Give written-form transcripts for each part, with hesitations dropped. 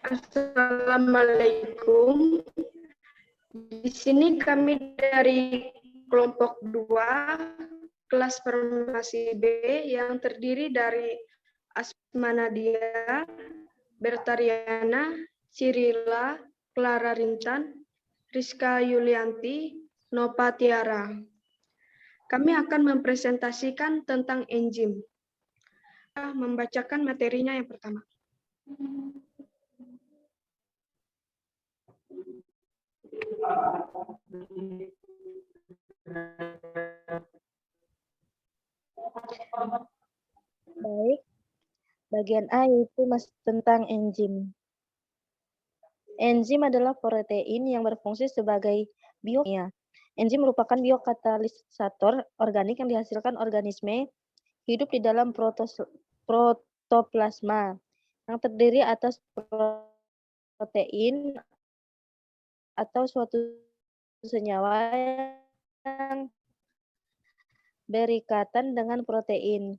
Assalamualaikum. Di sini kami dari kelompok 2, kelas farmasi B yang terdiri dari Asma Nadia, Bertariana, Cirila, Clara Rincan, Rizka Yulianti, Nova Tiara. Kami akan mempresentasikan tentang enzim. Membacakan materinya yang pertama. Baik, bagian A yaitu tentang enzim. Enzim adalah protein yang berfungsi sebagai biokimia. Enzim merupakan biokatalisator organik yang dihasilkan organisme hidup di dalam protoplasma yang terdiri atas protein atau suatu senyawa yang berikatan dengan protein.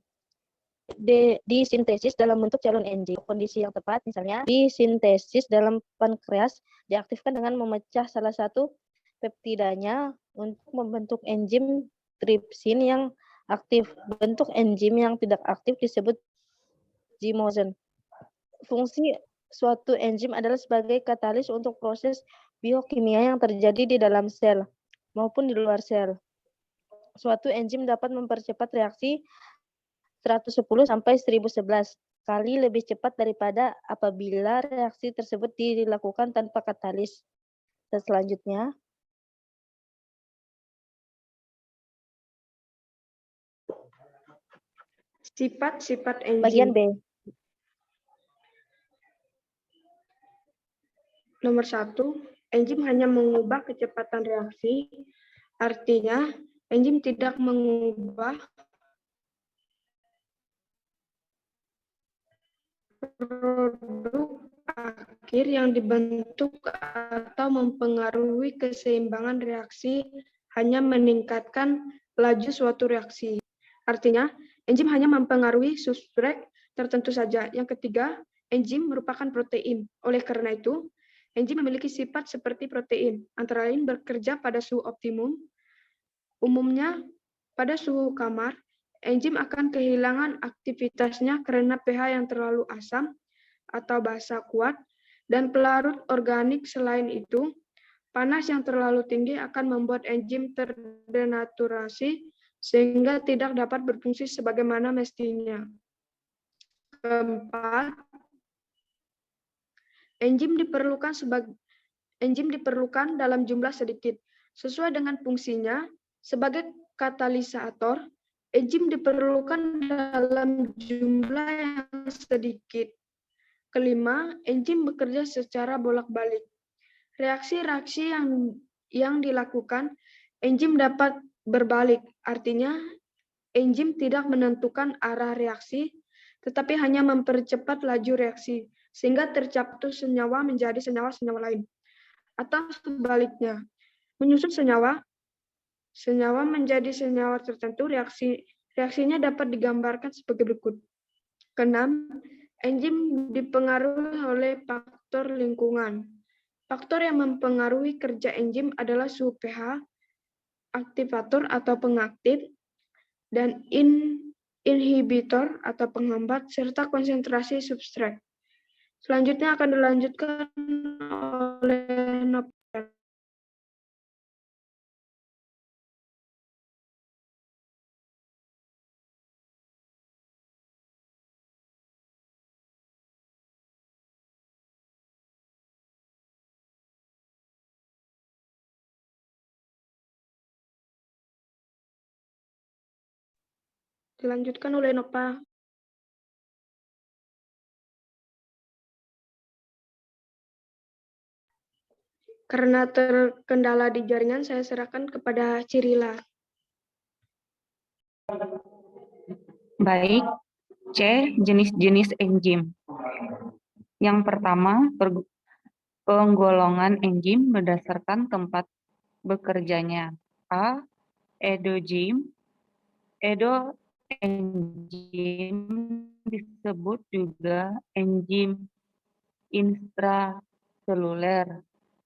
Disintesis dalam bentuk calon enzim. Kondisi yang tepat, misalnya disintesis dalam pankreas, diaktifkan dengan memecah salah satu peptidanya untuk membentuk enzim tripsin yang aktif. Bentuk enzim yang tidak aktif disebut zymogen. Fungsi suatu enzim adalah sebagai katalis untuk proses biokimia yang terjadi di dalam sel maupun di luar sel. Suatu enzim dapat mempercepat reaksi 110 sampai 1011 kali lebih cepat daripada apabila reaksi tersebut dilakukan tanpa katalis. Dan selanjutnya, Sifat-sifat enzim. bagian B. Nomor 1, enzim hanya mengubah kecepatan reaksi. Artinya, enzim tidak mengubah produk akhir yang dibentuk atau mempengaruhi keseimbangan reaksi, hanya meningkatkan laju suatu reaksi. Artinya, enzim hanya mempengaruhi substrat tertentu saja. Yang ketiga, enzim merupakan protein. Oleh karena itu, enzim memiliki sifat seperti protein, antara lain bekerja pada suhu optimum. Umumnya, pada suhu kamar, enzim akan kehilangan aktivitasnya karena pH yang terlalu asam atau basa kuat, dan pelarut organik. Selain itu, panas yang terlalu tinggi akan membuat enzim terdenaturasi sehingga tidak dapat berfungsi sebagaimana mestinya. Keempat, enzim diperlukan dalam jumlah sedikit. Sesuai dengan fungsinya, sebagai katalisator, enzim diperlukan dalam jumlah yang sedikit. Kelima, enzim bekerja secara bolak-balik. Reaksi-reaksi yang dilakukan, enzim dapat berbalik. Artinya, enzim tidak menentukan arah reaksi, tetapi hanya mempercepat laju reaksi, sehingga tercaptur senyawa menjadi senyawa-senyawa lain. Atau sebaliknya, menyusun senyawa menjadi senyawa tertentu, reaksinya dapat digambarkan sebagai berikut. Keenam, enzim dipengaruhi oleh faktor lingkungan. Faktor yang mempengaruhi kerja enzim adalah suhu pH, aktivator atau pengaktif, dan inhibitor atau penghambat, serta konsentrasi substrat. Selanjutnya akan dilanjutkan oleh Nova. Dilanjutkan oleh Nova. Karena terkendala di jaringan, saya serahkan kepada Cirila. Baik, C. Jenis-jenis enzim. Yang pertama, penggolongan enzim berdasarkan tempat bekerjanya. A. Endozim. Enzim disebut juga enzim intraseluler,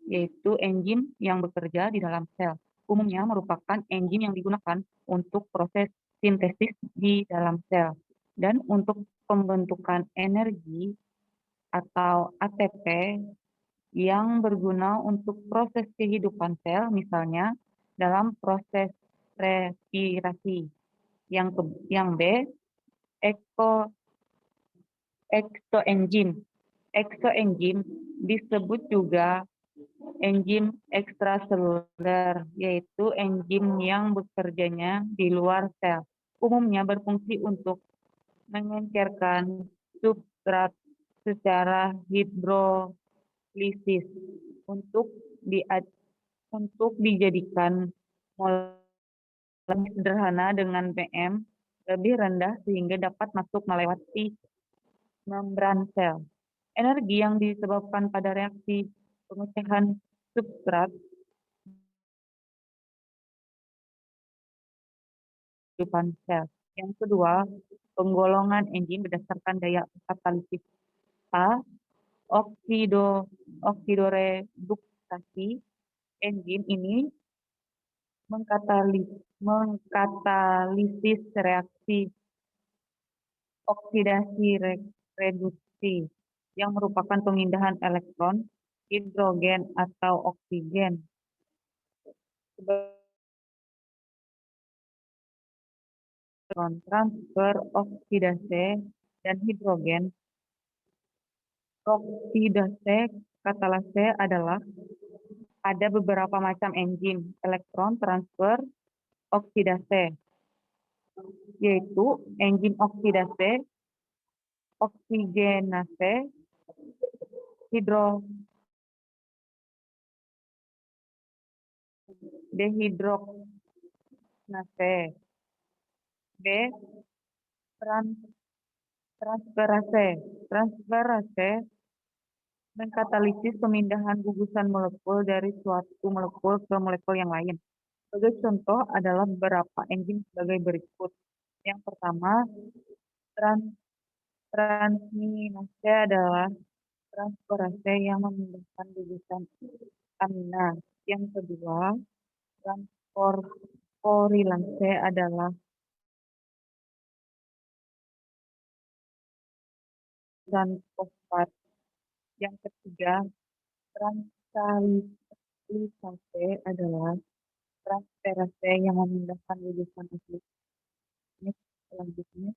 yaitu enzim yang bekerja di dalam sel. Umumnya merupakan enzim yang digunakan untuk proses sintesis di dalam sel dan untuk pembentukan energi atau ATP yang berguna untuk proses kehidupan sel, misalnya dalam proses respirasi. Yang B, eksoenzim. Eksoenzim disebut juga enzim ekstraseluler, yaitu enzim yang bekerjanya di luar sel. Umumnya berfungsi untuk mengencerkan substrat secara hidrolisis untuk dijadikan molekul sederhana dengan pm lebih rendah sehingga dapat masuk melewati membran sel. Energi yang disebabkan pada reaksi pemecahan substrat kehidupan sel. Yang kedua, penggolongan enzim berdasarkan daya katalisis. A. Oksidoreduktasi. Enzim ini mengkatalisis reaksi oksidasi reduksi yang merupakan pemindahan elektron, hidrogen atau oksigen. Transfer oksidase dan hidrogen. Oksidase katalase adalah ada beberapa macam enzim elektron transfer oksidase, yaitu enzim oksidase, oksigenase, dehidrogenase. B. Transferase. Transferase mengkatalisis pemindahan gugusan molekul dari suatu molekul ke molekul yang lain. Sebagai contoh adalah beberapa enzim sebagai berikut. Yang pertama, transminase adalah transferase yang memindahkan gugusan amina. Yang kedua, transfosforilase adalah dan fosfat. Yang ketiga, transkalisase adalah transferase yang memindahkan gugusan asli. Ini selanjutnya.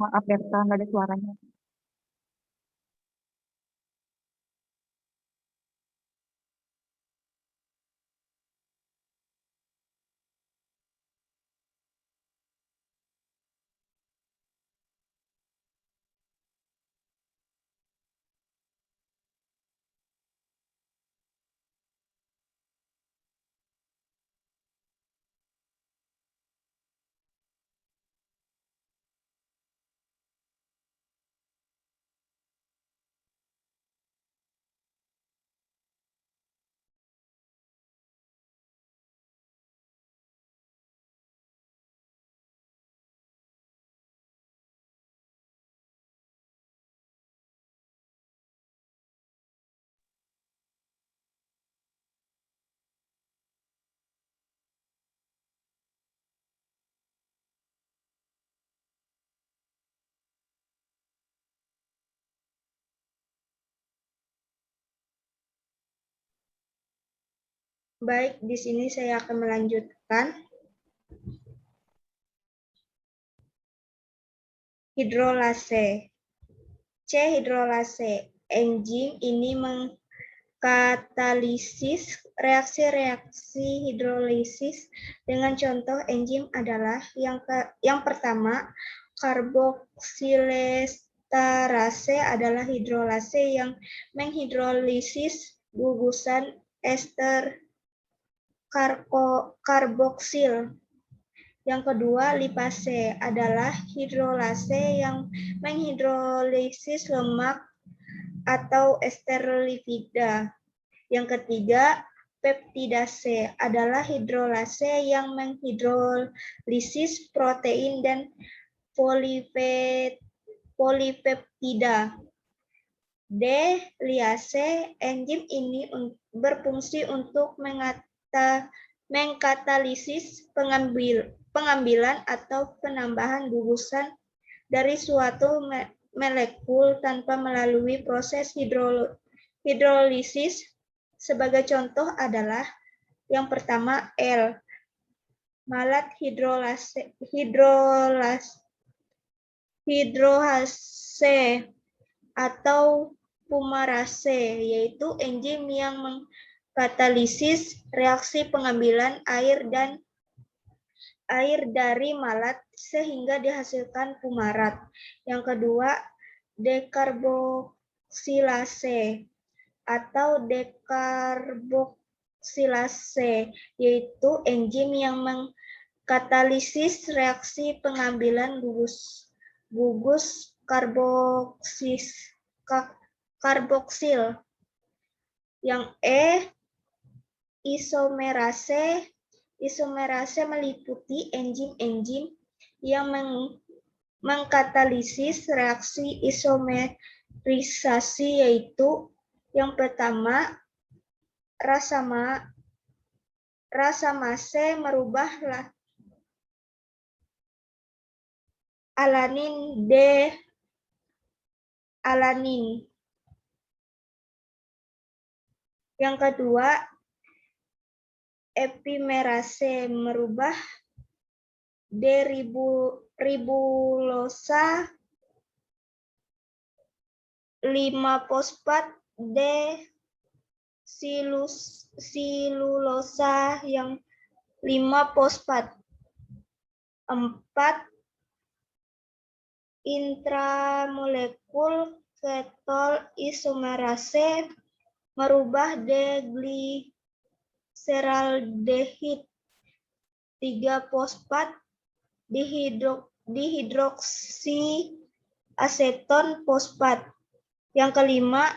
Maaf Berta, nggak ada suaranya. Baik, di sini saya akan melanjutkan. Hidrolase. C. Hidrolase. Enzim ini mengkatalisis reaksi-reaksi hidrolisis dengan contoh enzim adalah yang pertama, karboksilesterase adalah hidrolase yang menghidrolisis gugusan ester karboksil. Yang kedua, lipase adalah hidrolase yang menghidrolisis lemak atau ester lipida. Yang ketiga, peptidase adalah hidrolase yang menghidrolisis protein dan polipeptida. D. Liase, enzim ini berfungsi untuk mengkatalisis pengambilan atau penambahan gugusan dari suatu molekul tanpa melalui proses hidrolisis. Sebagai contoh adalah yang pertama L. Malat hidrohase atau fumarase, yaitu enzim yang mengkatalisis reaksi pengambilan air dari malat sehingga dihasilkan fumarat. Yang kedua, dekarboksilase atau dekarboksilase, yaitu enzim yang mengkatalisis reaksi pengambilan gugus karboksil. Yang E, isomerase. Isomerase meliputi enzim-enzim yang mengkatalisis reaksi isomerisasi, yaitu yang pertama, rasamase merubah alanin D-alanin. Yang kedua, epimerase merubah D-ribulosa 5-fosfat D-silulosa yang 5-fosfat. 4. Intramolekul ketol isomerase merubah D-gliseraldehid 3-fosfat dihidroksi aseton fosfat. Yang kelima,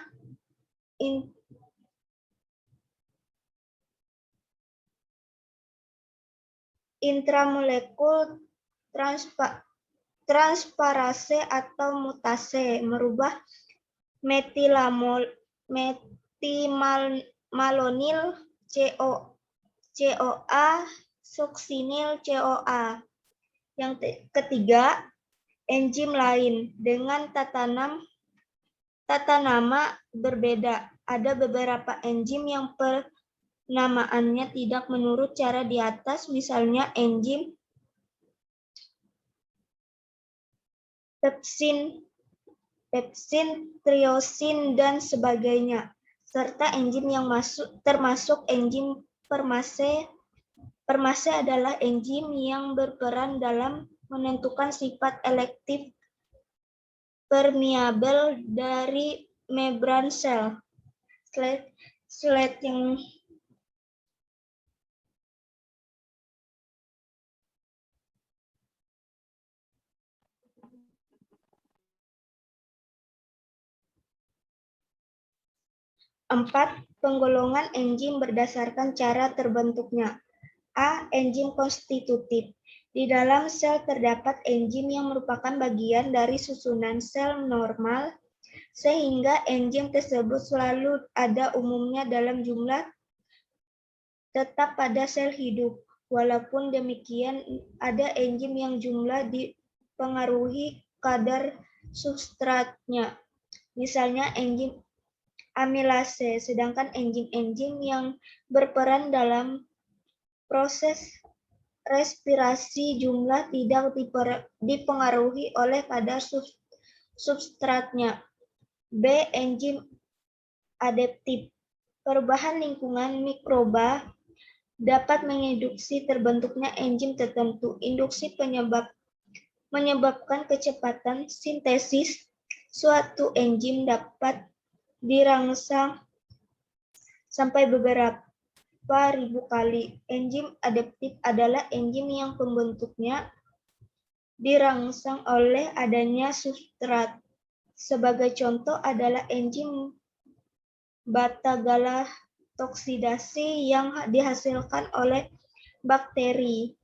intramolekul transferase atau mutase merubah metimalonil CoA suksinil CoA. Yang ketiga, enzim lain dengan tata nama berbeda. Ada beberapa enzim yang penamaannya tidak menurut cara di atas, misalnya enzim pepsin, triosin, dan sebagainya, serta enzim yang termasuk enzim permase. Permase adalah enzim yang berperan dalam menentukan sifat elektif permeabel dari membran sel. Slide yang empat, penggolongan enzim berdasarkan cara terbentuknya. A. Enzim konstitutif. Di dalam sel terdapat enzim yang merupakan bagian dari susunan sel normal, sehingga enzim tersebut selalu ada umumnya dalam jumlah tetap pada sel hidup. Walaupun demikian, ada enzim yang jumlah dipengaruhi kadar substratnya. Misalnya enzim amilase, sedangkan enzim-enzim yang berperan dalam proses respirasi jumlah tidak dipengaruhi oleh kadar substratnya. B. Enzim adaptif. Perubahan lingkungan mikroba dapat menginduksi terbentuknya enzim tertentu. Induksi menyebabkan kecepatan sintesis suatu enzim dapat dirangsang sampai beberapa ribu kali. Enzim adaptif adalah enzim yang pembentuknya dirangsang oleh adanya substrat. Sebagai contoh adalah enzim beta-galaktosidasi yang dihasilkan oleh bakteri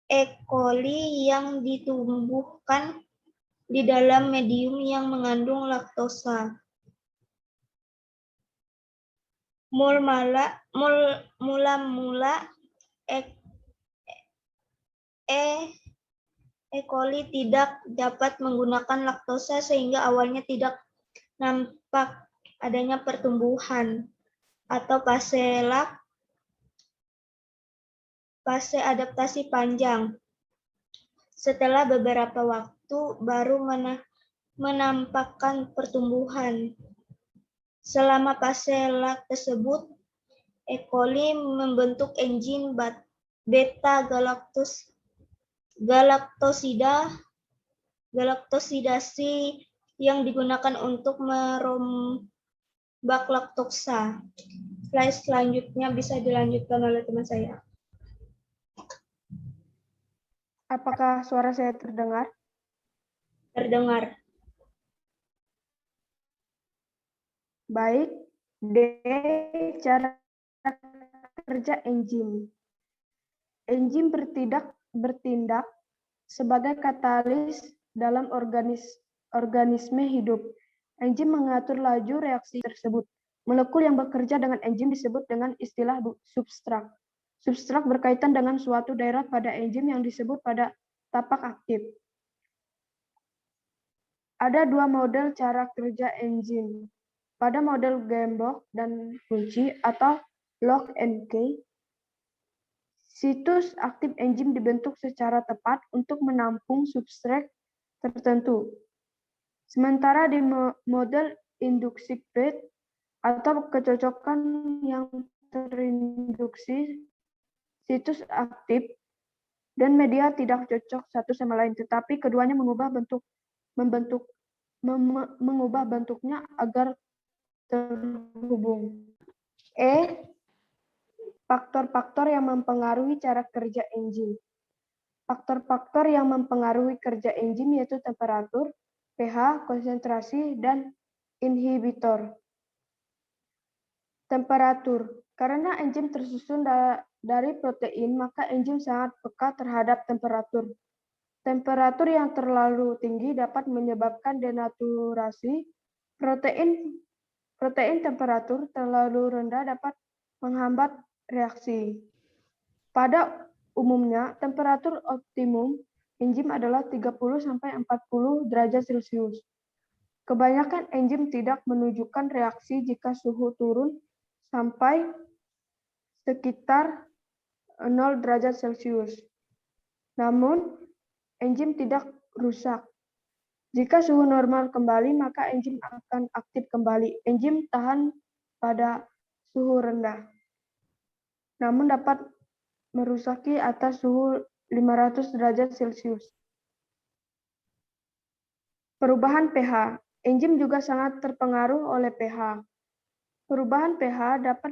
E. coli yang ditumbuhkan di dalam medium yang mengandung laktosa. Mula-mula E. coli tidak dapat menggunakan laktosa sehingga awalnya tidak nampak adanya pertumbuhan atau fase adaptasi panjang. Setelah beberapa waktu baru menampakkan pertumbuhan. Selama fase tersebut, E. coli membentuk enzim beta-galaktosidasi yang digunakan untuk merombak laktosa. Slide selanjutnya bisa dilanjutkan oleh teman saya. Apakah suara saya terdengar? Terdengar. Baik. D. Cara kerja enzim. Enzim bertindak sebagai katalis dalam organisme hidup. Enzim mengatur laju reaksi tersebut. Molekul yang bekerja dengan enzim disebut dengan istilah substrat. Substrat berkaitan dengan suatu daerah pada enzim yang disebut pada tapak aktif. Ada dua model cara kerja enzim. Pada model gembok dan kunci atau lock and key, situs aktif enzim dibentuk secara tepat untuk menampung substrat tertentu. Sementara di model induksi bed atau kecocokan yang terinduksi, situs aktif dan media tidak cocok satu sama lain, tetapi keduanya mengubah bentuknya agar terhubung. Faktor-faktor yang mempengaruhi cara kerja enzim. Faktor-faktor yang mempengaruhi kerja enzim yaitu temperatur, pH, konsentrasi, dan inhibitor. Temperatur. Karena enzim tersusun dari protein, maka enzim sangat peka terhadap temperatur. Temperatur yang terlalu tinggi dapat menyebabkan denaturasi protein. Temperatur terlalu rendah dapat menghambat reaksi. Pada umumnya, temperatur optimum enzim adalah 30-40 derajat Celcius. Kebanyakan enzim tidak menunjukkan reaksi jika suhu turun sampai sekitar 0 derajat Celcius. Namun, enzim tidak rusak. Jika suhu normal kembali, maka enzim akan aktif kembali. Enzim tahan pada suhu rendah, namun dapat merusaki atas suhu 500 derajat Celcius. Perubahan pH. Enzim juga sangat terpengaruh oleh pH. Perubahan pH dapat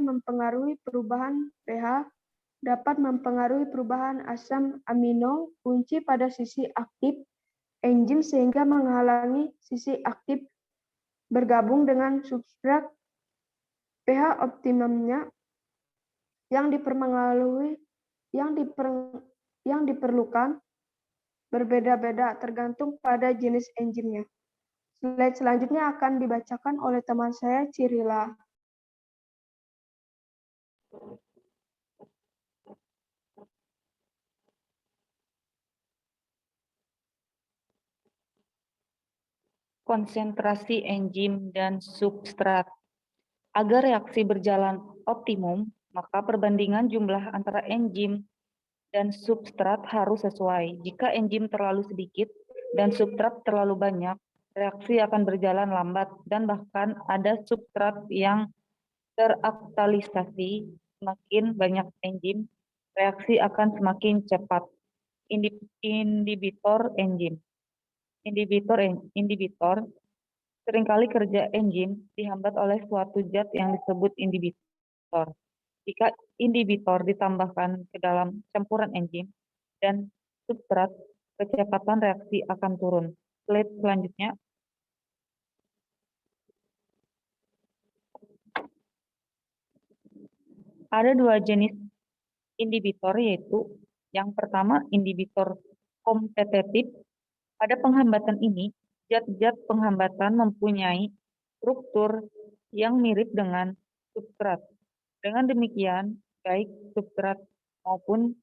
mempengaruhi perubahan asam amino kunci pada sisi aktif enzim sehingga menghalangi sisi aktif bergabung dengan substrat. pH optimumnya yang diperlukan berbeda-beda tergantung pada jenis enzimnya. Slide selanjutnya akan dibacakan oleh teman saya, Cirila. Konsentrasi enzim dan substrat. Agar reaksi berjalan optimum, maka perbandingan jumlah antara enzim dan substrat harus sesuai. Jika enzim terlalu sedikit dan substrat terlalu banyak, reaksi akan berjalan lambat dan bahkan ada substrat yang teraktualisasi. Semakin banyak enzim, reaksi akan semakin cepat. Inhibitor enzim. Inhibitor Seringkali kerja enzim dihambat oleh suatu zat yang disebut inhibitor. Jika inhibitor ditambahkan ke dalam campuran enzim dan substrat, kecepatan reaksi akan turun. Slide selanjutnya. Ada dua jenis inhibitor, yaitu yang pertama inhibitor kompetitif. Pada penghambatan ini, zat-zat penghambatan mempunyai struktur yang mirip dengan substrat. Dengan demikian, baik substrat maupun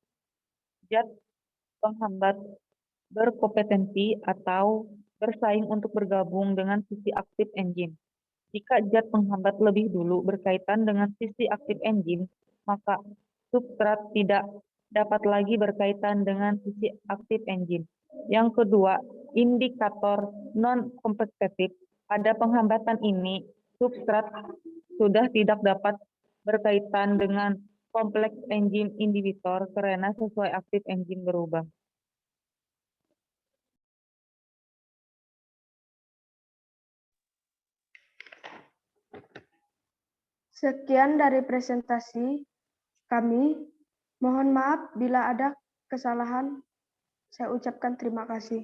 zat penghambat berkompetensi atau bersaing untuk bergabung dengan sisi aktif enzim. Jika zat penghambat lebih dulu berkaitan dengan sisi aktif enzim, maka substrat tidak dapat lagi berkaitan dengan sisi aktif enzim. Yang kedua, indikator non-kompetitif. Pada penghambatan ini, substrat sudah tidak dapat berkaitan dengan kompleks enzim inhibitor karena sesuai aktif enzim berubah. Sekian dari presentasi kami. Mohon maaf bila ada kesalahan. Saya ucapkan terima kasih.